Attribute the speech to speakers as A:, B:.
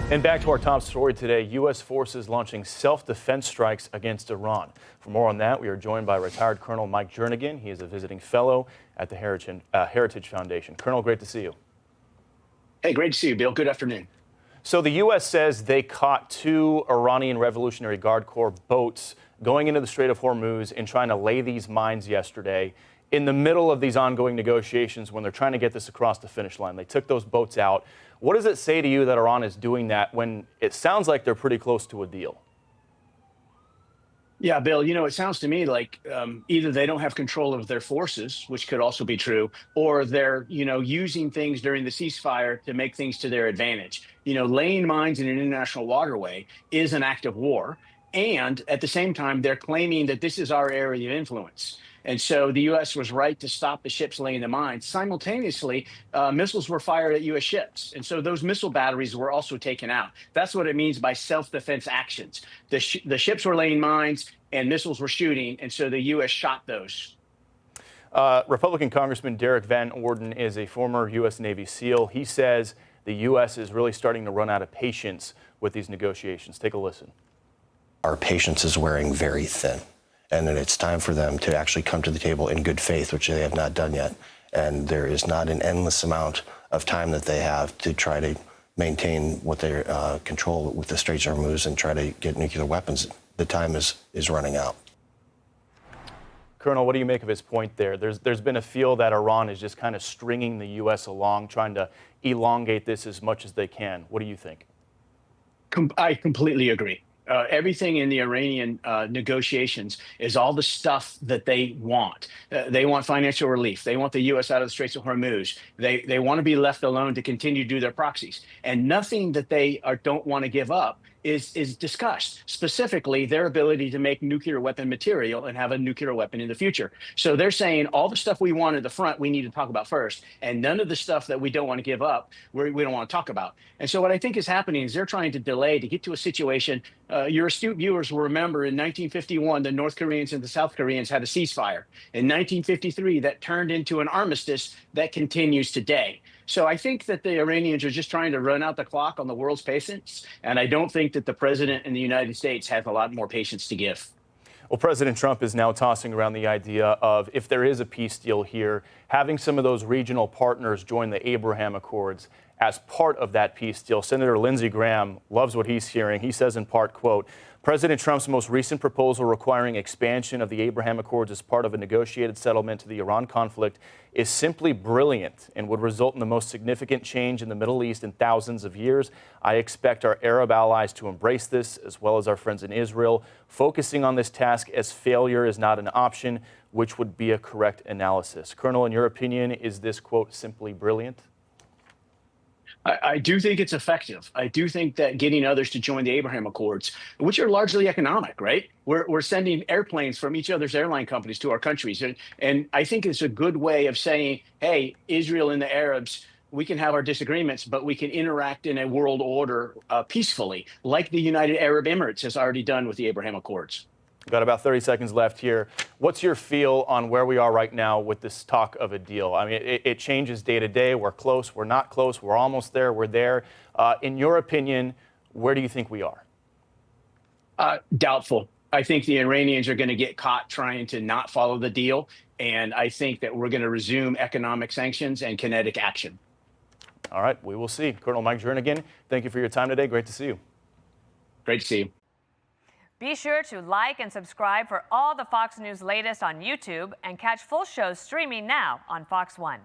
A: And back to our top story today, U.S. forces launching self-defense strikes against Iran. For more on that, we are joined by retired Colonel Mike Jernigan. He is a visiting fellow at the Heritage Foundation. Colonel, great to see you.
B: Hey, great to see you, Bill. Good afternoon.
A: So the U.S. says they caught 2 Iranian Revolutionary Guard Corps boats going into the Strait of Hormuz and trying to lay these mines yesterday in the middle of these ongoing negotiations when they're trying to get this across the finish line. They took those boats out. What does it say to you that Iran is doing that when it sounds like they're pretty close to a deal?
B: Yeah, Bill, it sounds to me like either they don't have control of their forces, which could also be true, or they're, using things during the ceasefire to make things to their advantage. Laying mines in an international waterway is an act of war. And at the same time, they're claiming that this is our area of influence. And so the U.S. was right to stop the ships laying the mines. Simultaneously, missiles were fired at U.S. ships. And so those missile batteries were also taken out. That's what it means by self-defense actions. The ships were laying mines and missiles were shooting. And so the U.S. shot those.
A: Republican Congressman Derek Van Orden is a former U.S. Navy SEAL. He says the U.S. is really starting to run out of patience with these negotiations. Take a listen.
C: Our patience is wearing very thin, and that it's time for them to actually come to the table in good faith, which they have not done yet. And there is not an endless amount of time that they have to try to maintain what they control with the Strait of Hormuz and try to get nuclear weapons. The time is running out.
A: Colonel, what do you make of his point there? There's been a feel that Iran is just kind of stringing the U.S. along, trying to elongate this as much as they can. What do you think?
B: I completely agree. Everything in the Iranian negotiations is all the stuff that they want. They want financial relief. They want the U.S. out of the Straits of Hormuz. They want to be left alone to continue to do their proxies. And nothing that they don't want to give up is discussed, specifically their ability to make nuclear weapon material and have a nuclear weapon in the future. So they're saying all the stuff we want at the front, we need to talk about first, and none of the stuff that we don't want to give up, we don't want to talk about. And so what I think is happening is they're trying to delay to get to a situation. Your astute viewers will remember in 1951, the North Koreans and the South Koreans had a ceasefire. In 1953, that turned into an armistice that continues today. So I think that the Iranians are just trying to run out the clock on the world's patience. And I don't think that the president in the United States has a lot more patience to give.
A: Well, President Trump is now tossing around the idea of, if there is a peace deal here, having some of those regional partners join the Abraham Accords as part of that peace deal. Senator Lindsey Graham loves what he's hearing. He says in part, quote, President Trump's most recent proposal requiring expansion of the Abraham Accords as part of a negotiated settlement to the Iran conflict is simply brilliant and would result in the most significant change in the Middle East in thousands of years. I expect our Arab allies to embrace this, as well as our friends in Israel. Focusing on this task as failure is not an option, which would be a correct analysis. Colonel, in your opinion, is this, quote, simply brilliant?
B: I do think it's effective. I do think that getting others to join the Abraham Accords, which are largely economic, right? We're sending airplanes from each other's airline companies to our countries. And I think it's a good way of saying, hey, Israel and the Arabs, we can have our disagreements, but we can interact in a world order peacefully, like the United Arab Emirates has already done with the Abraham Accords.
A: Got about 30 seconds left here. What's your feel on where we are right now with this talk of a deal? I mean, it changes day to day. We're close, we're not close, we're almost there, we're there. In your opinion, where do you think we are?
B: Doubtful. I think the Iranians are going to get caught trying to not follow the deal. And I think that we're going to resume economic sanctions and kinetic action.
A: All right, we will see. Colonel Mike Jernigan, thank you for your time today. Great to see you.
B: Great to see you.
D: Be sure to like and subscribe for all the Fox News latest on YouTube and catch full shows streaming now on Fox One.